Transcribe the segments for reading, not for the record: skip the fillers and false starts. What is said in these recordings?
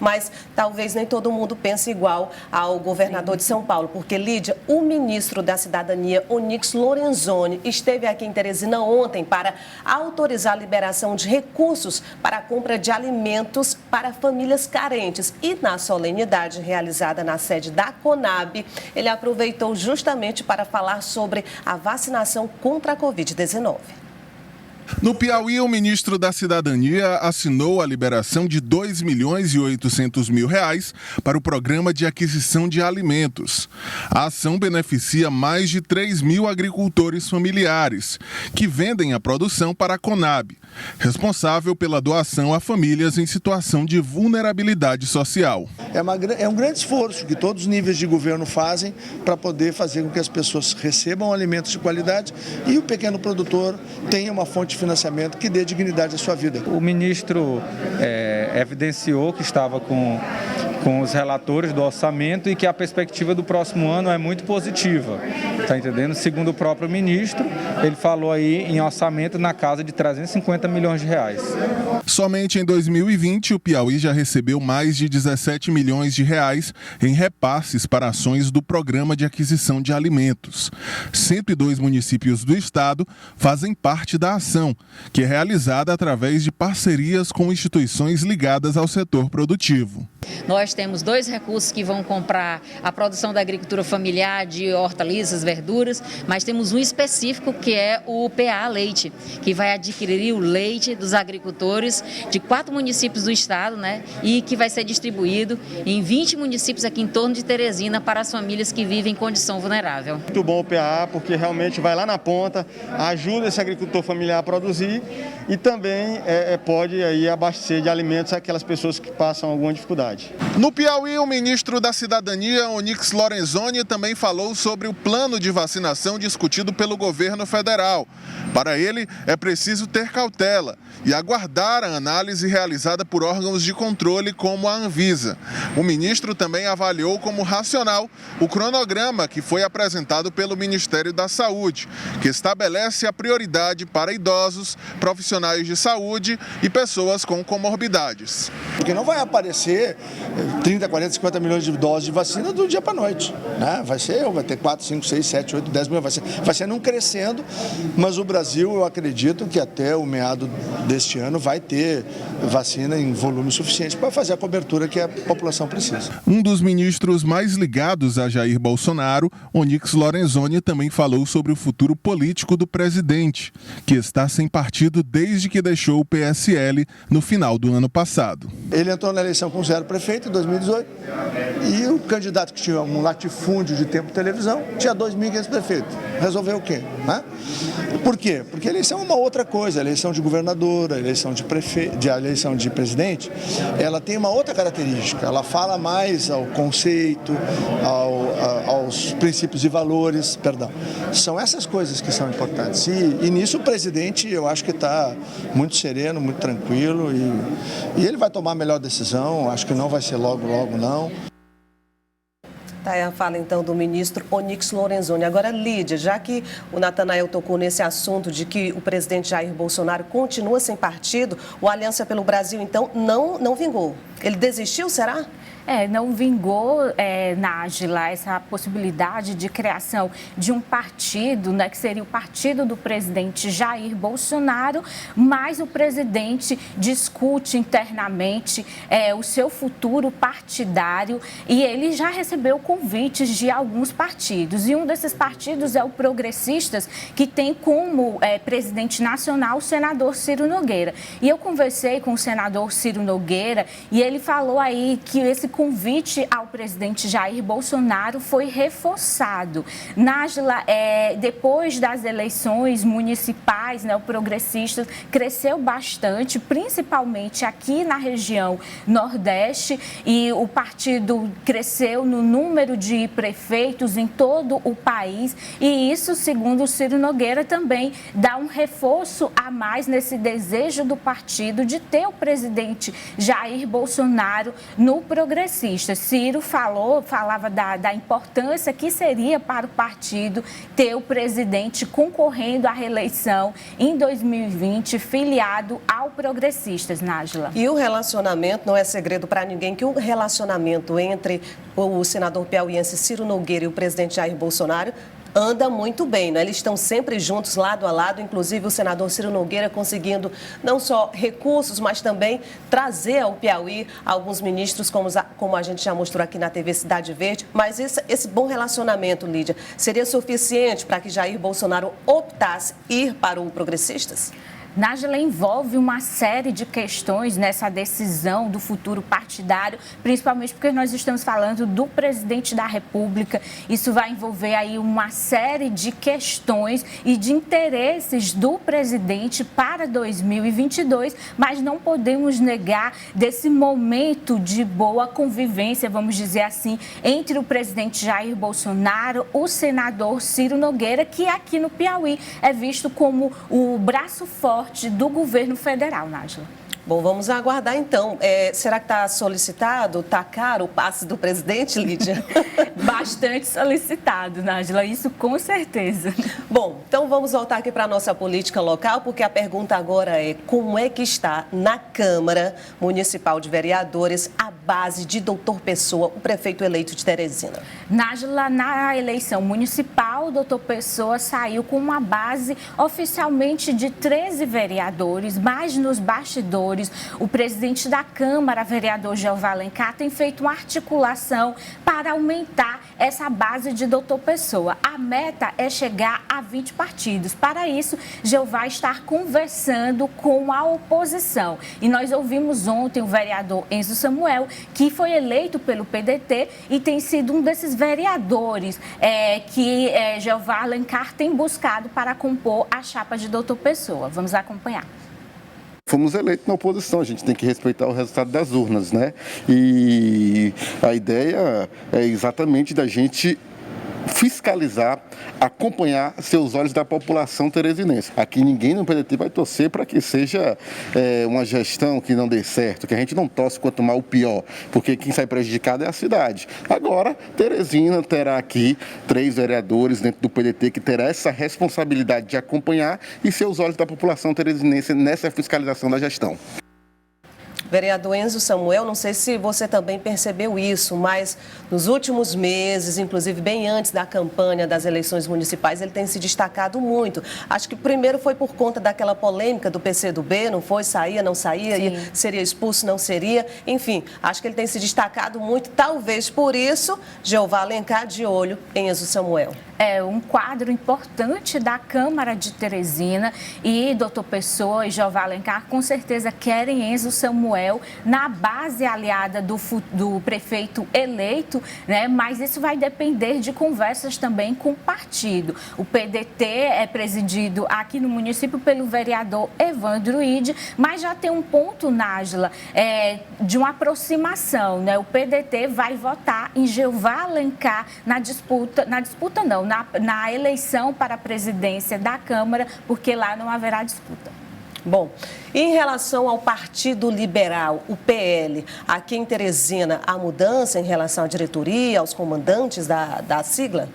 mas talvez nem todo mundo pense igual ao governador de São Paulo, porque, Lídia, o ministro da Cidadania, Onyx Lorenzoni, esteve aqui em Teresina ontem para autorizar a liberação de recursos para a compra de alimentos para famílias carentes. E na solenidade realizada na sede da Conab, ele aproveitou justamente para falar sobre a vacinação contra a Covid-19. No Piauí, o ministro da Cidadania assinou a liberação de R$ 2.800.000 para o programa de aquisição de alimentos. A ação beneficia mais de 3.000 agricultores familiares, que vendem a produção para a Conab, responsável pela doação a famílias em situação de vulnerabilidade social. É um grande esforço que todos os níveis de governo fazem para poder fazer com que as pessoas recebam alimentos de qualidade e o pequeno produtor tenha uma fonte de financiamento que dê dignidade à sua vida. O ministro evidenciou que estava com os relatores do orçamento e que a perspectiva do próximo ano é muito positiva, está entendendo? Segundo o próprio ministro, ele falou aí em orçamento na casa de 350 milhões de reais. Somente em 2020, o Piauí já recebeu mais de 17 milhões de reais em repasses para ações do Programa de Aquisição de Alimentos. 102 municípios do estado fazem parte da ação, que é realizada através de parcerias com instituições ligadas ao setor produtivo. Nós temos 2 recursos que vão comprar a produção da agricultura familiar de hortaliças, verduras, mas temos um específico que é o PA Leite, que vai adquirir o leite dos agricultores de 4 municípios do estado, né, e que vai ser distribuído em 20 municípios aqui em torno de Teresina para as famílias que vivem em condição vulnerável. Muito bom o PA, porque realmente vai lá na ponta, ajuda esse agricultor familiar a produzir e também pode aí abastecer de alimentos aquelas pessoas que passam alguma dificuldade. No Piauí, o ministro da Cidadania, Onyx Lorenzoni, também falou sobre o plano de vacinação discutido pelo governo federal. Para ele, é preciso ter cautela e aguardar a análise realizada por órgãos de controle como a Anvisa. O ministro também avaliou como racional o cronograma que foi apresentado pelo Ministério da Saúde, que estabelece a prioridade para idosos, profissionais de saúde e pessoas com comorbidades. Porque não vai aparecer 30, 40, 50 milhões de doses de vacina do dia para a noite, né? Vai ter 4, 5, 6, 7, 8, 10 milhões, vai ser não crescendo, mas o Brasil, eu acredito que até o meado deste ano vai ter vacina em volume suficiente para fazer a cobertura que a população precisa. Um dos ministros mais ligados a Jair Bolsonaro, Onyx Lorenzoni, também falou sobre o futuro político do presidente, que está sem partido desde que deixou o PSL no final do ano passado. Ele entrou na eleição com 0 prefeito em 2018 e o candidato que tinha um latifúndio de tempo de televisão tinha 2.500 prefeitos. Resolveu o quê? Né? Por quê? Porque a eleição é uma outra coisa. A eleição de governador, a eleição de prefeito, a eleição de presidente, ela tem uma outra característica. Ela fala mais ao conceito, aos princípios e valores, São essas coisas que são importantes. E nisso o presidente, eu acho que está muito sereno, muito tranquilo e ele vai tomar a melhor decisão. Acho que não vai ser logo, não. Tá aí a fala, então, do ministro Onyx Lorenzoni. Agora, Lídia, já que o Natanael tocou nesse assunto de que o presidente Jair Bolsonaro continua sem partido, o Aliança pelo Brasil, então, não vingou. Ele desistiu, será? Não vingou, Nájila, essa possibilidade de criação de um partido, né, que seria o partido do presidente Jair Bolsonaro, mas o presidente discute internamente o seu futuro partidário e ele já recebeu convites de alguns partidos. E um desses partidos é o Progressistas, que tem como presidente nacional o senador Ciro Nogueira. E eu conversei com o senador Ciro Nogueira e ele falou aí que esse convite ao presidente Jair Bolsonaro foi reforçado. Nájila, depois das eleições municipais, né, o Progressistas cresceu bastante, principalmente aqui na região Nordeste, e o partido cresceu no número de prefeitos em todo o país, e isso, segundo o Ciro Nogueira, também dá um reforço a mais nesse desejo do partido de ter o presidente Jair Bolsonaro no Progressistas. progressistas. Ciro falava da importância que seria para o partido ter o presidente concorrendo à reeleição em 2020, filiado ao Progressistas, Nájila. E o relacionamento, não é segredo para ninguém, que o relacionamento entre o senador piauiense Ciro Nogueira e o presidente Jair Bolsonaro anda muito bem, né? Eles estão sempre juntos, lado a lado, inclusive o senador Ciro Nogueira conseguindo não só recursos, mas também trazer ao Piauí alguns ministros, como a gente já mostrou aqui na TV Cidade Verde. Mas esse bom relacionamento, Lídia, seria suficiente para que Jair Bolsonaro optasse ir para o Progressistas? Nájila, envolve uma série de questões nessa decisão do futuro partidário, principalmente porque nós estamos falando do presidente da República. Isso vai envolver aí uma série de questões e de interesses do presidente para 2022, mas não podemos negar desse momento de boa convivência, vamos dizer assim, entre o presidente Jair Bolsonaro, o senador Ciro Nogueira, que aqui no Piauí é visto como o braço forte do governo federal, Nájila. Bom, vamos aguardar então. Será que está solicitado? Está caro o passe do presidente, Lídia? Bastante solicitado, Nájila, isso com certeza. Bom, então vamos voltar aqui para a nossa política local, porque a pergunta agora é: como é que está na Câmara Municipal de Vereadores a base de Doutor Pessoa, o prefeito eleito de Teresina? Nájila, na eleição municipal, o Doutor Pessoa saiu com uma base oficialmente de 13 vereadores, mas nos bastidores, o presidente da Câmara, vereador Jeová Alencar, tem feito uma articulação para aumentar essa base de Doutor Pessoa. A meta é chegar a 20 partidos. Para isso, Jeová está conversando com a oposição. E nós ouvimos ontem o vereador Enzo Samuel, que foi eleito pelo PDT e tem sido um desses vereadores que Jeová Alencar tem buscado para compor a chapa de Doutor Pessoa. Vamos acompanhar. Fomos eleitos na oposição, a gente tem que respeitar o resultado das urnas, né? E a ideia é exatamente da gente fiscalizar, acompanhar seus olhos da população teresinense. Aqui ninguém no PDT vai torcer para que seja uma gestão que não dê certo, que a gente não torce quanto mal o pior, porque quem sai prejudicado é a cidade. Agora, Teresina terá aqui 3 vereadores dentro do PDT que terá essa responsabilidade de acompanhar e seus olhos da população teresinense nessa fiscalização da gestão. Vereador Enzo Samuel, não sei se você também percebeu isso, mas nos últimos meses, inclusive bem antes da campanha das eleições municipais, ele tem se destacado muito. Acho que primeiro foi por conta daquela polêmica do PCdoB, não foi? Saía, não saía, seria expulso, não seria. Enfim, acho que ele tem se destacado muito, talvez por isso, Jeová Alencar de olho em Enzo Samuel. É um quadro importante da Câmara de Teresina e Doutor Pessoa e Jeová Alencar com certeza querem Enzo Samuel na base aliada do prefeito eleito, né? Mas isso vai depender de conversas também com o partido. O PDT é presidido aqui no município pelo vereador Evandro Ide, mas já tem um ponto, Nájila, de uma aproximação, né? O PDT vai votar em Jeová Alencar na eleição para a presidência da Câmara, porque lá não haverá disputa. Bom, em relação ao Partido Liberal, o PL, aqui em Teresina, há mudança em relação à diretoria, aos comandantes da sigla?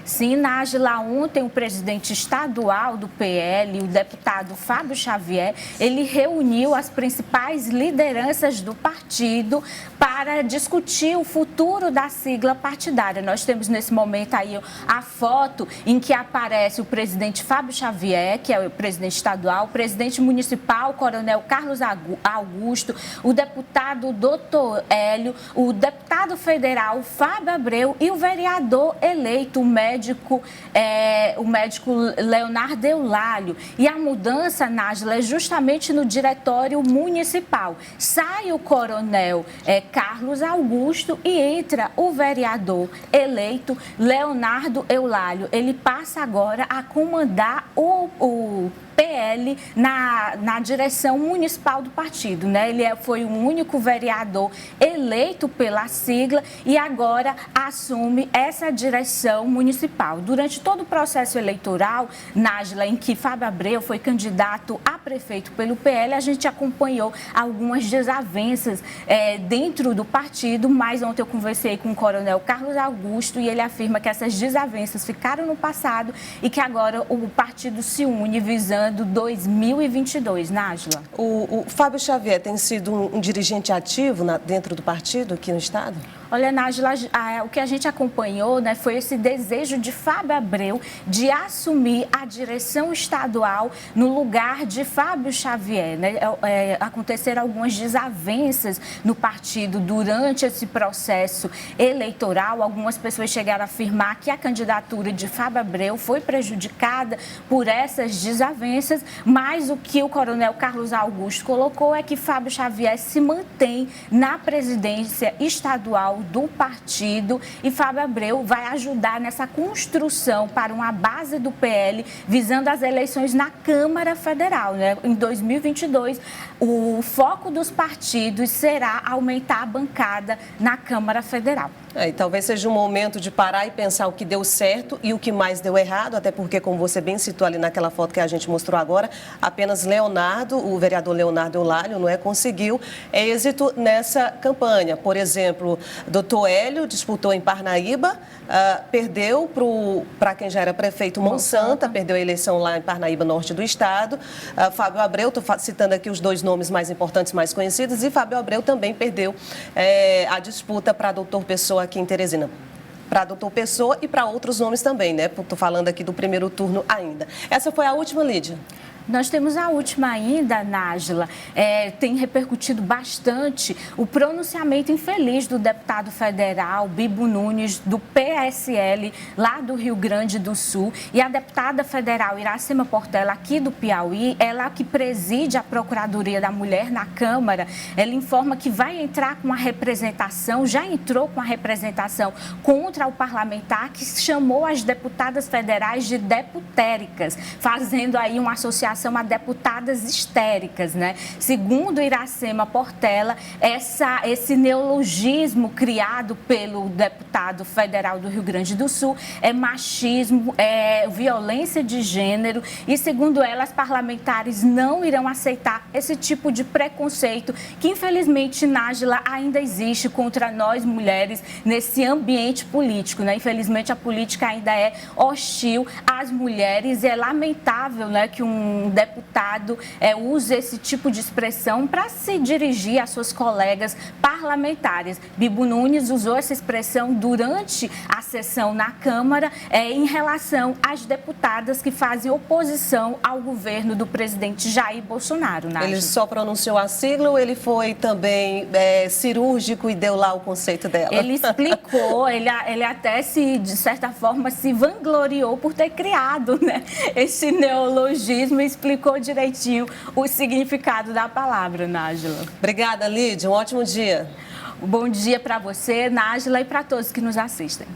Sim, Nájila, ontem o presidente estadual do PL, o deputado Fábio Xavier, ele reuniu as principais lideranças do partido para discutir o futuro da sigla partidária. Nós temos nesse momento aí a foto em que aparece o presidente Fábio Xavier, que é o presidente estadual, o presidente municipal, Coronel Carlos Augusto, o deputado Dr. Hélio, o deputado federal Fábio Abreu e o vereador eleito, o médico Leonardo Eulálio. E a mudança, Nájila, é justamente no diretório municipal. Sai o coronel Carlos Augusto e entra o vereador eleito Leonardo Eulálio. Ele passa agora a comandar o PL na direção municipal do partido, né? Ele foi o único vereador eleito pela sigla e agora assume essa direção municipal. Durante todo o processo eleitoral, Nájila, em que Fábio Abreu foi candidato a prefeito pelo PL, a gente acompanhou algumas desavenças dentro do partido, mas ontem eu conversei com o coronel Carlos Augusto e ele afirma que essas desavenças ficaram no passado e que agora o partido se une visando 2022. Nájila. O Fábio Xavier tem sido um dirigente ativo dentro do partido aqui no estado? Olha, Nájila, o que a gente acompanhou, né, foi esse desejo de Fábio Abreu de assumir a direção estadual no lugar de Fábio Xavier, né? Aconteceram algumas desavenças no partido durante esse processo eleitoral. Algumas pessoas chegaram a afirmar que a candidatura de Fábio Abreu foi prejudicada por essas desavenças, mas o que o coronel Carlos Augusto colocou é que Fábio Xavier se mantém na presidência estadual do partido e Fábio Abreu vai ajudar nessa construção para uma base do PL visando as eleições na Câmara Federal, né? Em 2022, o foco dos partidos será aumentar a bancada na Câmara Federal. E talvez seja um momento de parar e pensar o que deu certo e o que mais deu errado, até porque, como você bem citou ali naquela foto que a gente mostrou agora, apenas Leonardo, o vereador Leonardo Eulalio, não êxito nessa campanha. Por exemplo, Dr. Hélio disputou em Parnaíba, perdeu para quem já era prefeito Monsanto, perdeu a eleição lá em Parnaíba, norte do estado. Fábio Abreu, estou citando aqui os dois nomes mais importantes, mais conhecidos, e Fábio Abreu também perdeu a disputa para Dr. Pessoa aqui em Teresina. Para Doutor Pessoa e para outros nomes também, né? Estou falando aqui do primeiro turno ainda. Essa foi a última, Lídia? Nós temos a última ainda, Nájila. Tem repercutido bastante o pronunciamento infeliz do deputado federal Bibo Nunes, do PSL, lá do Rio Grande do Sul. E a deputada federal Iracema Portela, aqui do Piauí, ela que preside a Procuradoria da Mulher na Câmara, ela informa que vai entrar com a representação, já entrou com a representação contra o parlamentar que chamou as deputadas federais de deputéricas, fazendo aí uma associação a deputadas histéricas, né? Segundo Iracema Portela, esse neologismo criado pelo deputado federal do Rio Grande do Sul é machismo, é violência de gênero e, segundo ela, as parlamentares não irão aceitar esse tipo de preconceito que, infelizmente, Nájila, ainda existe contra nós mulheres nesse ambiente político, né? Infelizmente, a política ainda é hostil às mulheres e é lamentável, né, que um deputado use esse tipo de expressão para se dirigir às suas colegas parlamentares. Bibo Nunes usou essa expressão durante a sessão na Câmara em relação às deputadas que fazem oposição ao governo do presidente Jair Bolsonaro. Nájila. Ele só pronunciou a sigla ou ele foi também cirúrgico e deu lá o conceito dela? Ele explicou, ele até de certa forma, se vangloriou por ter criado, né, esse neologismo e explicou direitinho o significado da palavra, Nájila. Obrigada, Lídia. Um ótimo dia. Bom dia para você, Nájila, e para todos que nos assistem.